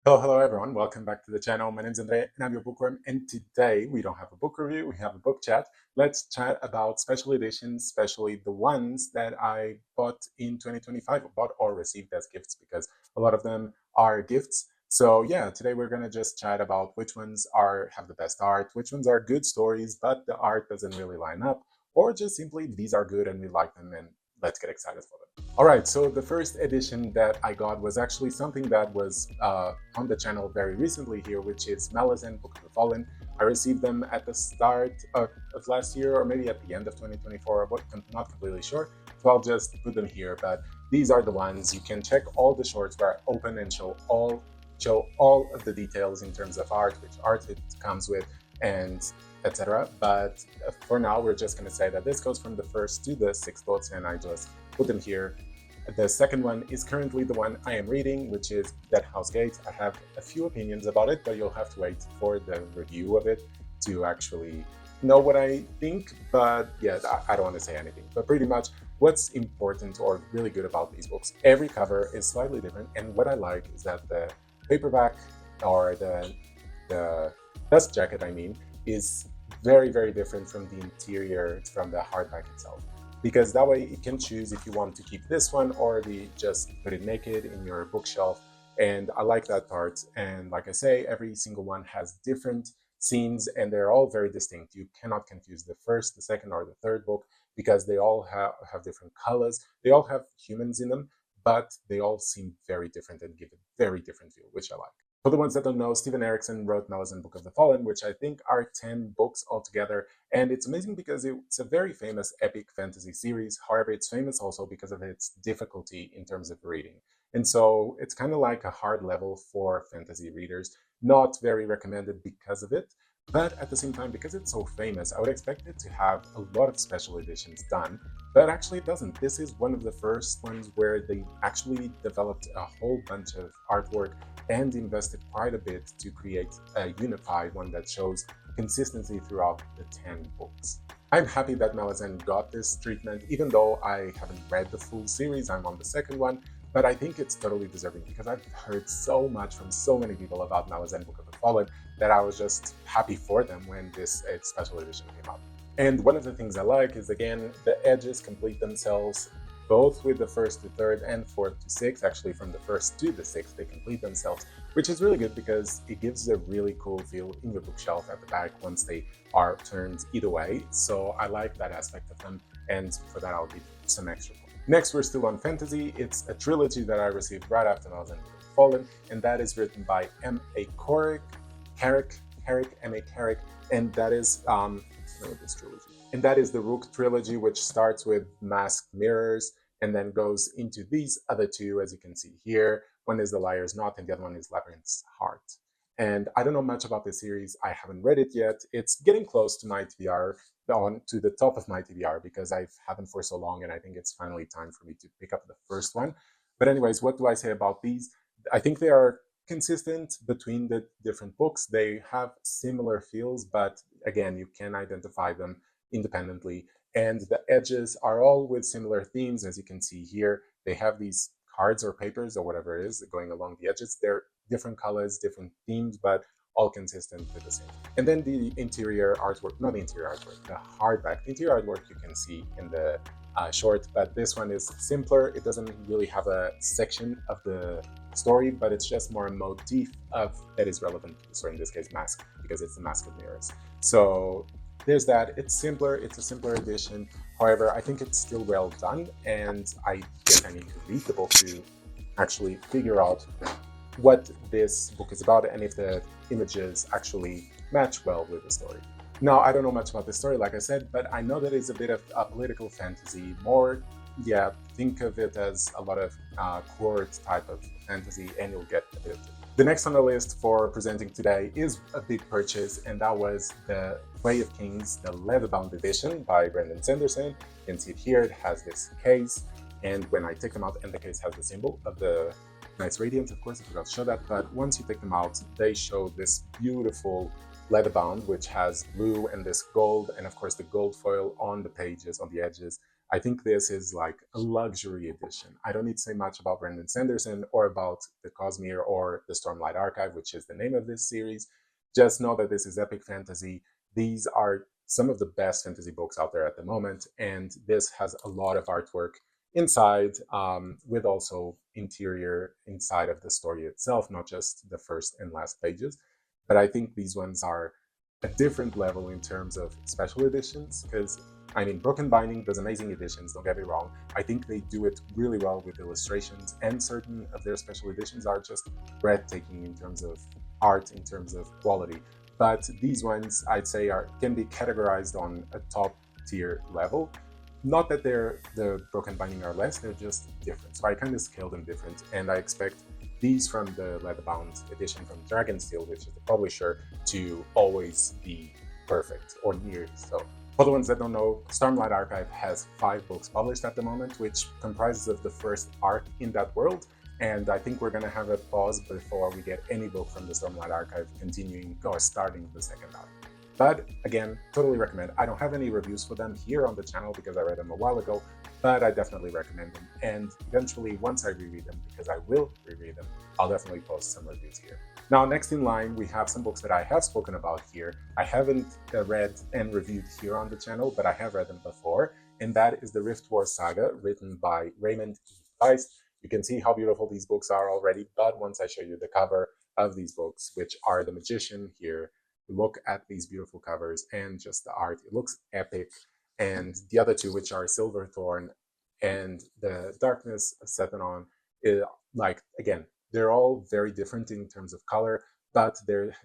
Hello everyone, welcome back to the channel. My name is Andre and I'm your bookworm, and today we don't have a book review, we have a book chat. Let's chat about special editions, especially the ones that I bought in 2025, bought or received as gifts, because a lot of them are gifts. So yeah, today we're gonna just chat about which ones have the best art, which ones are good stories, but the art doesn't really line up, or just simply these are good and we like them and let's get excited for them. All right, so the first edition that I got was actually something that was on the channel very recently here, which is Malazan Book of the Fallen. I received them at the start of last year, or maybe at the end of 2024, I'm not completely sure, so I'll just put them here. But these are the ones. You can check all the shorts where I open and show all of the details in terms of art, which art it comes with, and etc. But for now, we're just going to say that this goes from the first to the sixth books, and I just put them here. The second one is currently the one I am reading, which is Dead House Gate. I have a few opinions about it, but you'll have to wait for the review of it to actually know what I think. But yeah, I don't want to say anything. But pretty much what's important or really good about these books, every cover is slightly different. And what I like is that the paperback, or the dust jacket, I mean, is very different from the interior, from the hardback itself, because that way you can choose if you want to keep this one or just put it naked in your bookshelf. And I like that part. And like I say, every single one has different scenes and they're all very distinct. You cannot confuse the first, the second, or the third book, because they all have different colors. They all have humans in them, but they all seem very different and give a very different feel, which I like. For the ones that don't know, Steven Erikson wrote Malazan Book of the Fallen, which I think are 10 books altogether. And it's amazing because it's a very famous epic fantasy series. However, it's famous also because of its difficulty in terms of reading. And so it's kind of like a hard level for fantasy readers, not very recommended because of it. But at the same time, because it's so famous, I would expect it to have a lot of special editions done. But actually, it doesn't. This is one of the first ones where they actually developed a whole bunch of artwork and invested quite a bit to create a unified one that shows consistency throughout the 10 books. I'm happy that Malazan got this treatment, even though I haven't read the full series. I'm on the second one, but I think it's totally deserving because I've heard so much from so many people about Malazan Book of the Fallen that I was just happy for them when this special edition came out. And one of the things I like is, again, the edges complete themselves both with the first to third and fourth to sixth. Actually, from the first to the sixth, they complete themselves, which is really good because it gives a really cool feel in your bookshelf at the back once they are turned either way. So I like that aspect of them, and for that I'll give some extra points. Next, we're still on fantasy. It's a trilogy that I received right after Malazan Fallen, and that is written by M.A. Carrick, M.A. Carrick, and that is this trilogy. And that is the Rook Trilogy, which starts with Masked Mirrors and then goes into these other two, as you can see here. One is The Liar's Knot and the other one is Labyrinth's Heart. And I don't know much about this series. I haven't read it yet. It's getting close to my TBR, to the top of my TBR, because I've had them for so long and I think it's finally time for me to pick up the first one. But anyways, what do I say about these? I think they are consistent between the different books. They have similar feels, but again, you can identify them independently. And the edges are all with similar themes, as you can see here. They have these cards or papers or whatever it is going along the edges. They're different colors, different themes, but all consistent with the same. And then the interior artwork, not the interior artwork, the hardback. The interior artwork you can see in the short, but this one is simpler. It doesn't really have a section of the story, but it's just more a motif that is relevant to the story, in this case mask, because it's the Mask of Mirrors. So there's that. It's simpler, it's a simpler edition. However, I think it's still well done, and I guess I need to read the book to actually figure out what this book is about and if the images actually match well with the story. Now, I don't know much about the story, like I said, but I know that it's a bit of a political fantasy. More, yeah, think of it as a lot of court type of fantasy, and you'll get a bit of it. The next on the list for presenting today is a big purchase, and that was the Way of Kings, the leather-bound edition by Brandon Sanderson. You can see it here. It has this case, and when I take them out, and the case has the symbol of the Knight's Radiance, of course, I forgot to show that, but once you take them out, they show this beautiful leather bound, which has blue and this gold, and of course the gold foil on the pages, on the edges. I think this is like a luxury edition. I don't need to say much about Brandon Sanderson or about the Cosmere or the Stormlight Archive, which is the name of this series. Just know that this is epic fantasy. These are some of the best fantasy books out there at the moment, and this has a lot of artwork inside, with also interior inside of the story itself, not just the first and last pages. But I think these ones are a different level in terms of special editions, because I mean, Broken Binding does amazing editions, don't get me wrong. I think they do it really well with illustrations, and certain of their special editions are just breathtaking in terms of art, in terms of quality. But these ones, I'd say, can be categorized on a top tier level. Not that the Broken Binding are less, they're just different. So I kind of scale them different, and I expect these from the leatherbound edition from Dragonsteel, which is the publisher, to always be perfect or near so. For the ones that don't know, Stormlight Archive has 5 books published at the moment, which comprises of the first arc in that world. And I think we're going to have a pause before we get any book from the Stormlight Archive continuing or starting the second arc. But again, totally recommend. I don't have any reviews for them here on the channel because I read them a while ago, but I definitely recommend them. And eventually, once I reread them, because I will reread them, I'll definitely post some reviews here. Now, next in line, we have some books that I have spoken about here. I haven't read and reviewed here on the channel, but I have read them before. And that is the Riftwar Saga, written by Raymond E. Feist. You can see how beautiful these books are already, but once I show you the cover of these books, which are The Magician here, look at these beautiful covers and just the art. It looks epic. And the other two, which are Silverthorn and the Darkness of Sethenon, like, again, they're all very different in terms of color, but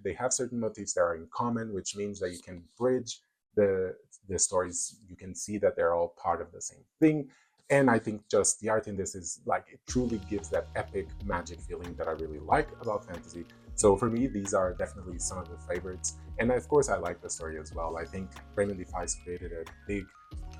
they have certain motifs that are in common, which means that you can bridge the stories. You can see that they're all part of the same thing. And I think just the art in this is like, it truly gives that epic magic feeling that I really like about fantasy. So for me, these are definitely some of the favorites. And of course, I like the story as well. I think Raymond E. Feist created a big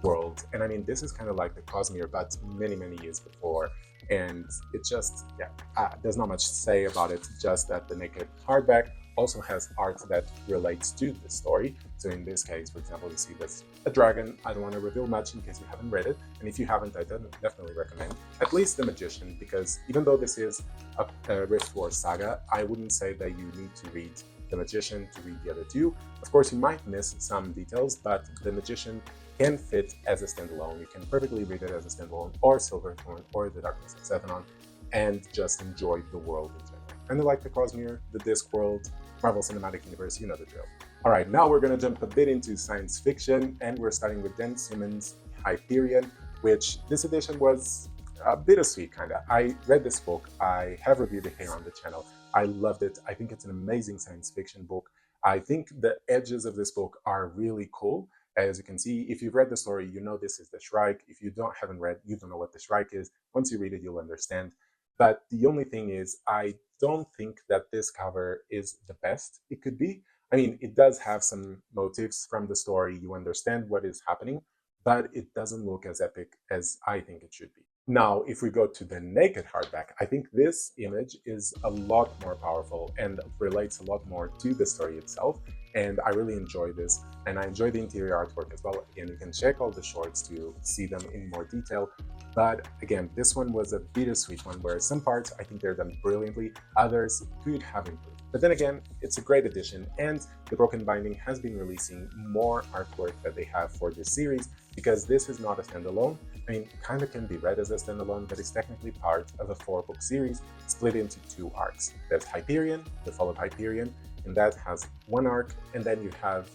world. And I mean, this is kind of like the Cosmere, but many, many years before. And it just, yeah, there's not much to say about it, just that the naked hardback also has art that relates to the story. So in this case, for example, you see this a dragon. I don't want to reveal much in case you haven't read it, and if you haven't, I definitely recommend at least The Magician, because even though this is a Riftwar Saga, I wouldn't say that you need to read The Magician to read the other two. Of course, you might miss some details, but The Magician can fit as a standalone. You can perfectly read it as a standalone, or Silverthorn, or The Darkness of Sethenon, and just enjoy the world in general. Kind of like the Cosmere, the Discworld, Marvel Cinematic Universe, you know the drill. All right, now we're going to jump a bit into science fiction, and we're starting with Dan Simmons' Hyperion, which this edition was a bittersweet, kind of. I read this book. I have reviewed it here on the channel. I loved it. I think it's an amazing science fiction book. I think the edges of this book are really cool. As you can see, if you've read the story, you know this is the Shrike. If you haven't read, you don't know what the Shrike is. Once you read it, you'll understand. But the only thing is, I don't think that this cover is the best it could be. I mean, it does have some motifs from the story. You understand what is happening, but it doesn't look as epic as I think it should be. Now, if we go to the naked hardback, I think this image is a lot more powerful and relates a lot more to the story itself. And I really enjoy this, and I enjoy the interior artwork as well. Again, you can check all the shorts to see them in more detail. But again, this one was a bittersweet one, where some parts I think they're done brilliantly, others could have improved. But then again, it's a great edition, and the Broken Binding has been releasing more artwork that they have for this series, because this is not a standalone. I mean, kind of can be read as a standalone, but it's technically part of a 4-book series split into 2 arcs. There's Hyperion, the Fall of Hyperion, and that has 1 arc, and then you have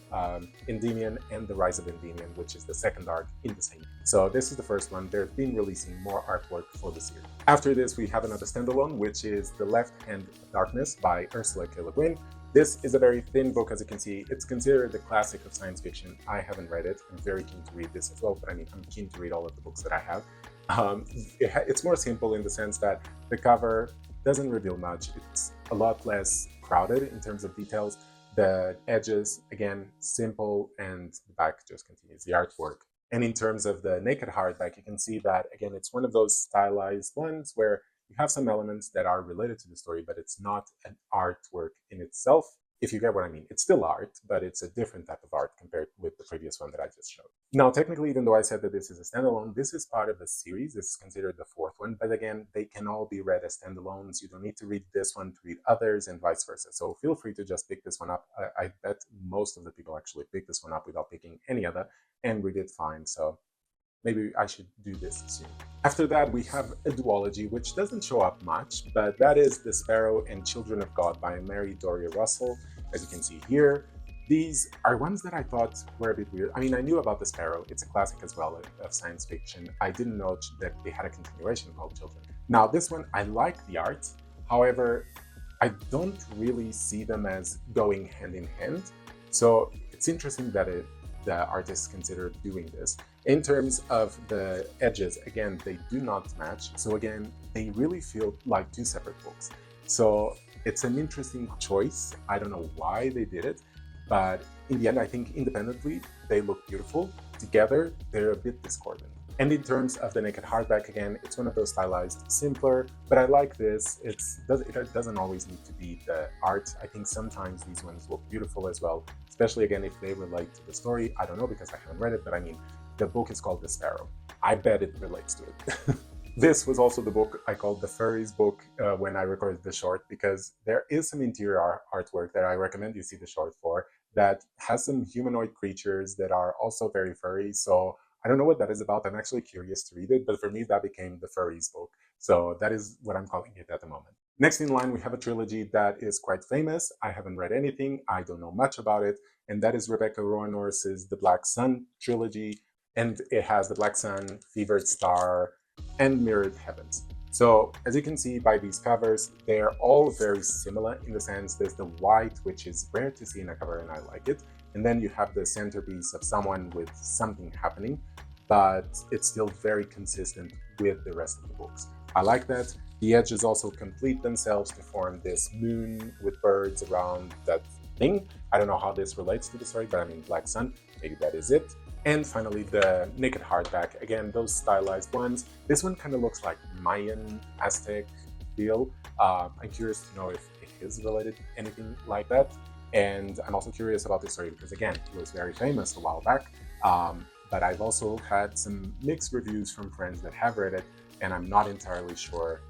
Endymion and the Rise of Endymion, which is the 2nd arc in the same. So this is the first one. They've been releasing more artwork for the series. After this, we have another standalone, which is The Left Hand of Darkness by Ursula K. Le Guin. This is a very thin book, as you can see. It's considered the classic of science fiction. I haven't read it. I'm very keen to read this as well, but I mean, I'm keen to read all of the books that I have. It's more simple in the sense that the cover doesn't reveal much. It's a lot less crowded in terms of details. The edges, again, simple, and the back just continues the artwork. And in terms of the naked hardback, you can see that, again, it's one of those stylized ones where you have some elements that are related to the story, but it's not an artwork in itself. if you get what I mean. It's still art, but it's a different type of art compared with the previous one that I just showed. Now, technically, even though I said that this is a standalone, this is part of a series. This is considered the fourth one, but again, they can all be read as standalones. You don't need to read this one to read others and vice versa. So feel free to just pick this one up. I bet most of the people actually pick this one up without picking any other and read it fine. So maybe I should do this soon. After that, we have a duology, which doesn't show up much, but that is The Sparrow and Children of God by Mary Doria Russell. As you can see here, these are ones that I thought were a bit weird. I mean, I knew about The Sparrow. It's a classic as well of science fiction. I didn't know that they had a continuation called Children. Now, this one, I like the art. However, I don't really see them as going hand in hand. So it's interesting that the artists considered doing this. In terms of the edges, again, they do not match. So again, they really feel like two separate books. So it's an interesting choice. I don't know why they did it, but in the end, I think independently, they look beautiful. Together, they're a bit discordant. And in terms of the naked hardback, again, it's one of those stylized, simpler, but I like this. It doesn't always need to be the art. I think sometimes these ones look beautiful as well, especially again, if they relate to the story. I don't know because I haven't read it, but I mean, the book is called The Sparrow. I bet it relates to it. This was also the book I called the Furries book when I recorded the short, because there is some interior artwork that I recommend you see the short for that has some humanoid creatures that are also very furry. So I don't know what that is about. I'm actually curious to read it, but for me, that became the Furries book. So that is what I'm calling it at the moment. Next in line, we have a trilogy that is quite famous. I haven't read anything. I don't know much about it. And that is Rebecca Rowan Norris's The Black Sun Trilogy. And it has the Black Sun, Fevered Star, and Mirrored Heavens. So as you can see by these covers, they're all very similar in the sense there's the white, which is rare to see in a cover, and I like it. And then you have the centerpiece of someone with something happening, but it's still very consistent with the rest of the books. I like that. The edges also complete themselves to form this moon with birds around that thing. I don't know how this relates to the story, but I mean Black Sun, maybe that is it. And finally, the naked hardback. Again, those stylized ones. This one kind of looks like Mayan, Aztec feel. I'm curious to know if it is related to anything like that. And I'm also curious about this story because, again, it was very famous a while back. But I've also had some mixed reviews from friends that have read it, and I'm not entirely sure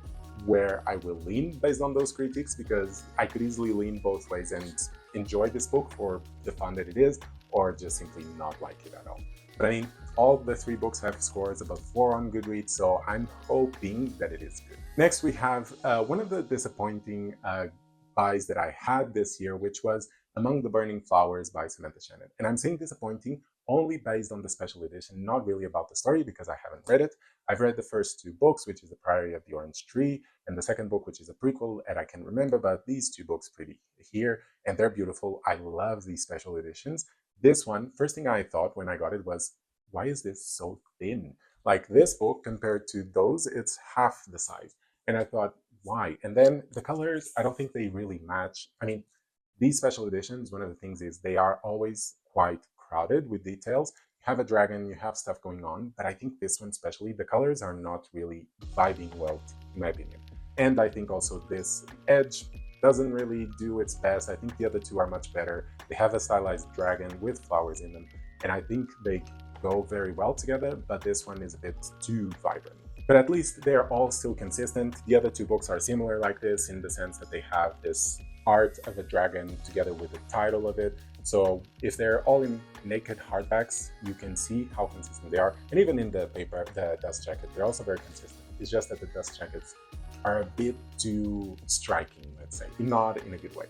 where I will lean based on those critiques, because I could easily lean both ways and enjoy this book for the fun that it is, or just simply not like it at all. But I mean, all the three books have scores above 4 on Goodreads, so I'm hoping that it is good. Next, we have one of the disappointing buys that I had this year, which was Among the Burning Flowers by Samantha Shannon. And I'm saying disappointing only based on the special edition, not really about the story, because I haven't read it. I've read the first 2 books, which is The Priory of the Orange Tree, and the second book, which is a prequel, and I can remember, but these 2 books pretty here, and they're beautiful. I love these special editions. This one, first thing I thought when I got it was, why is this so thin? Like this book compared to those, it's half the size. And I thought, why? And then the colors, I don't think they really match. I mean, these special editions, one of the things is they are always quite crowded with details. You have a dragon, you have stuff going on, but I think this one especially, the colors are not really vibing well, in my opinion. And I think also this edge doesn't really do its best. I think the other 2 are much better. They have a stylized dragon with flowers in them, and I think they go very well together, but this one is a bit too vibrant. But at least they're all still consistent. The other 2 books are similar like this in the sense that they have this art of a dragon together with the title of it. So if they're all in naked hardbacks, you can see how consistent they are. And even in the paper, the dust jacket, they're also very consistent. It's just that the dust jackets are a bit too striking, let's say, not in a good way.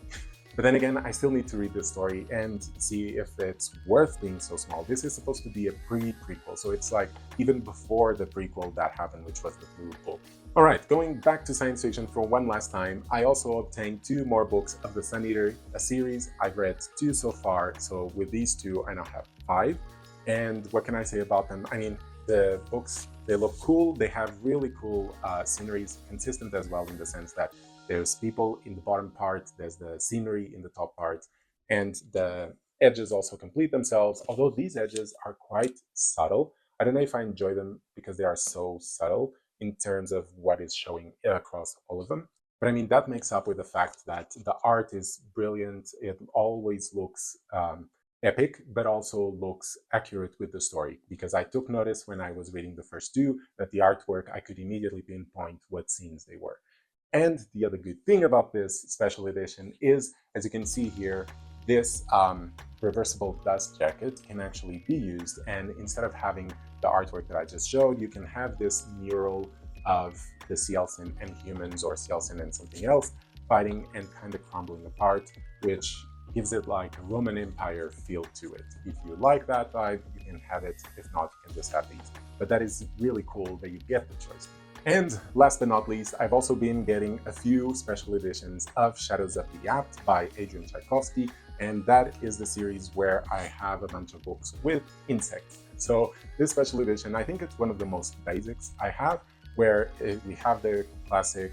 But then again, I still need to read the story and see if it's worth being so small. This is supposed to be a pre-prequel, so it's like even before the prequel that happened, which was the Blue Book. All right, going back to science fiction for one last time, I also obtained 2 more books of the Sun Eater series. I've read 2 so far, so with these 2, I now have 5. And what can I say about them? I mean, the books, they look cool. They have really cool sceneries, consistent as well in the sense that there's people in the bottom part, there's the scenery in the top part, and the edges also complete themselves, although these edges are quite subtle. I don't know if I enjoy them because they are so subtle in terms of what is showing across all of them. But I mean, that makes up with the fact that the art is brilliant. It always looks epic, but also looks accurate with the story. Because I took notice when I was reading the first two that the artwork, I could immediately pinpoint what scenes they were. And the other good thing about this special edition is, as you can see here, this reversible dust jacket can actually be used. And instead of having the artwork that I just showed, you can have this mural of the Cielcin and humans, or Cielcin and something else, fighting and kind of crumbling apart, which gives it like a Roman Empire feel to it. If you like that vibe, you can have it. If not, you can just have these. But that is really cool that you get the choice. And last but not least, I've also been getting a few special editions of Shadows of the Apt by Adrian Tchaikovsky, and that is the series where I have a bunch of books with insects. So this special edition, I think it's one of the most basics I have, where we have the classic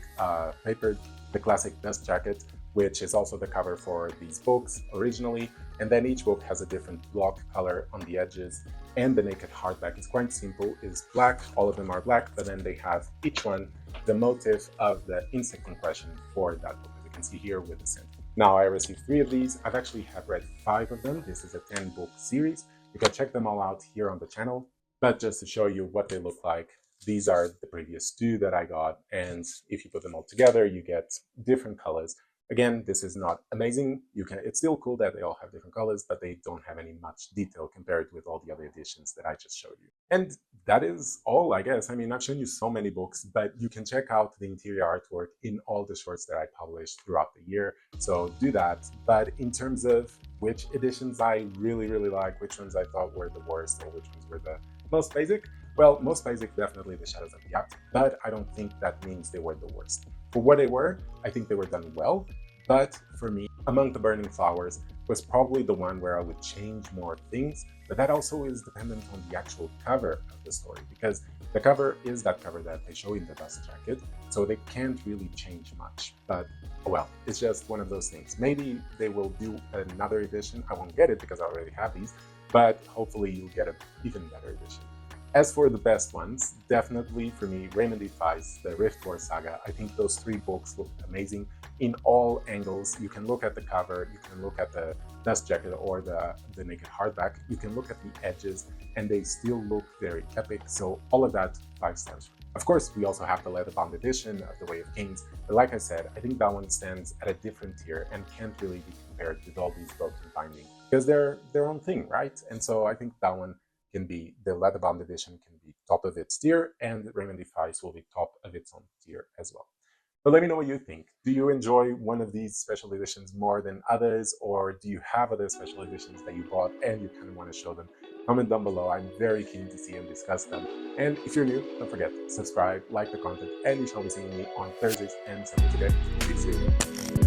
paper, the classic dust jacket, which is also the cover for these books originally, and then each book has a different block color on the edges, and the naked hardback is quite simple, is black, all of them are black, but then they have each one the motif of the insect impression for that book, as you can see here with the scent. Now I received 3 of these. I've actually have read 5 of them. This is a 10-book series. You can check them all out here on the channel, but just to show you what they look like, these are the previous 2 that I got, and if you put them all together, you get different colors. Again, this is not amazing. It's still cool that they all have different colors, but they don't have any much detail compared with all the other editions that I just showed you. And that is all, I guess. I mean, I've shown you so many books, but you can check out the interior artwork in all the shorts that I published throughout the year. So do that. But in terms of which editions I really, really like, which ones I thought were the worst, or which ones were the most basic, well, most basic, definitely the Shadows of the Apt, but I don't think that means they were the worst. For what they were, I think they were done well, but for me, Among the Burning Flowers was probably the one where I would change more things, but that also is dependent on the actual cover of the story, because the cover is that cover that they show in the dust jacket, so they can't really change much. But well, it's just one of those things. Maybe they will do another edition. I won't get it because I already have these, but hopefully you'll get an even better edition. As for the best ones, definitely for me, Raymond Defy's The Riftwar Saga. I think those 3 books look amazing in all angles. You can look at the cover, you can look at the dust jacket or the naked hardback, you can look at the edges, and they still look very epic. So all of that, 5 stars. Of course, we also have the leather-bound edition of The Way of Kings, but like I said, I think that one stands at a different tier and can't really be compared with all these broken bindings, because they're their own thing, right? And so I think that one can be, the leather-bound edition can be top of its tier, and Raymond Defy's will be top of its own tier as well. But let me know what you think. Do you enjoy one of these special editions more than others, or do you have other special editions that you bought and you kind of want to show them? Comment down below. I'm very keen to see and discuss them. And if you're new, don't forget, subscribe, like the content, and you shall be seeing me on Thursdays and Sundays again. See you soon.